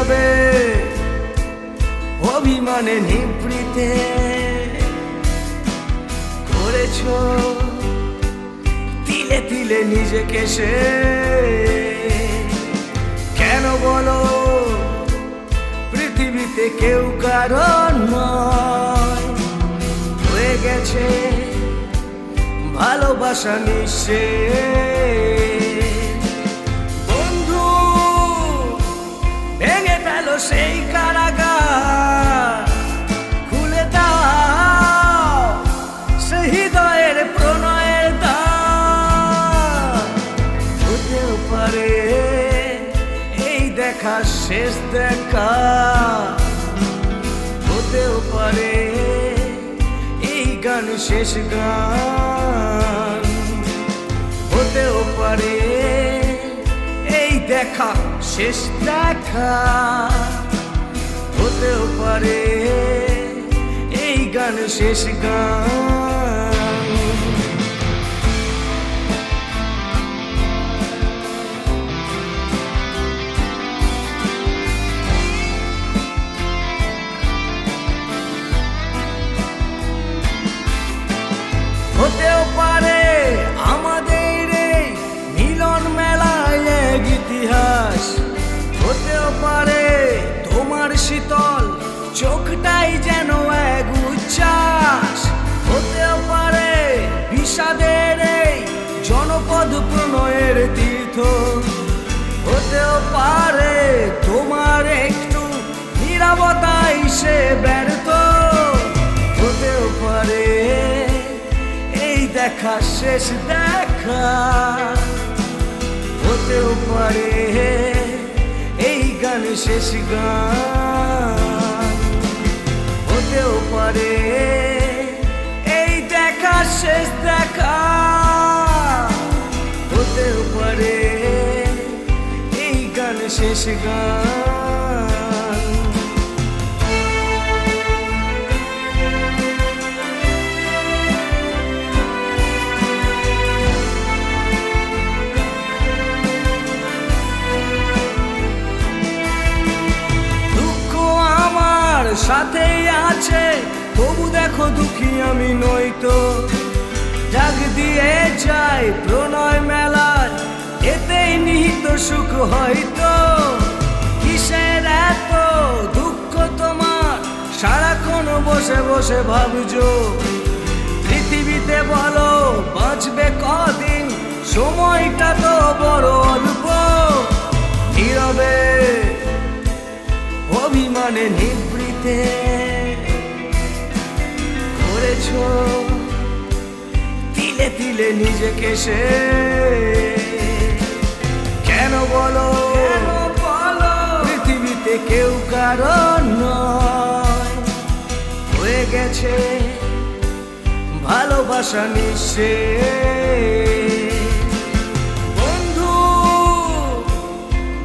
নীরবে অভিমানে নিভৃতে করেছ তিলে তিলে নিজেকে সে। কেন বলো পৃথিবীতে কেউ কারণ নয়, হয়ে গেছে ভালোবাসা নিঃশেষ। বন্ধু ভেঙে ফেল সেই কারাগার, খুলে দাও সে হৃদয়ের প্রণয়ের দ্বার। হতেও পারে এই দেখা শেষ দেখা, হতেও পারে এই গান শেষ গান, হতেও পারে এই দেখা শেষ দেখা, হতেও পারে এই গান শেষ গান। হতেও পারে আমাদের এই মিলন মেলায় এক ইতিহাস, হতেও পারে তোমার শীতল চোখটাই যেন এক উচ্ছ্বাস, হতেও পারে বিষাদের এই জনপদ প্রণয়ের তীর্থ, হতেও পারে তোমার একটু নীরবতাই সে ব্যর্থ, হতেও পারে দেখা শেষ দেখা, হতেও পারে এই গান শেষ গান, হতেও পারে এই দেখা শেষ দেখা, হতেও পারে এই গান শেষ গান। সাথেই আছে তবু দেখো দুঃখী আমি নয়তো, ডাক দিয়ে যাই প্রণয় মেলায় এতেই নিহিত সুখ হয়তো। কিসের এত দুঃখ তোমার সারাক্ষণ বসে বসে ভাবছো, পৃথিবীতে বলো বাঁচবে কদিন, সময়টা তো বড় অল্প। নীরবে অভিমানে নিভৃতে করেছ তিলে তিলে নিজেকে সে। কেন বলো পৃথিবীতে কেউ কারণ নয়, হয়ে গেছে ভালোবাসা নিঃশেষ। বন্ধু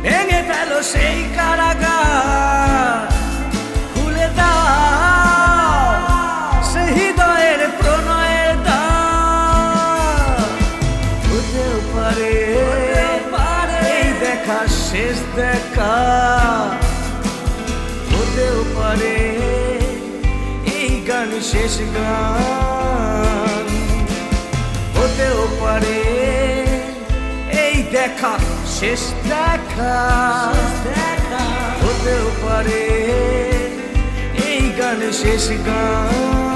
ভেঙে ফেল সেই কারাগার, খুলে দাও সে হৃদয়ের প্রণয়ের দ্বার। হতেও পারে এই দেখা শেষ দেখা, হতেও পারে এই গান শেষ গান, হতেও পারে এই দেখা শেষ দেখা, হতেও পারে এই গান শেষ গান।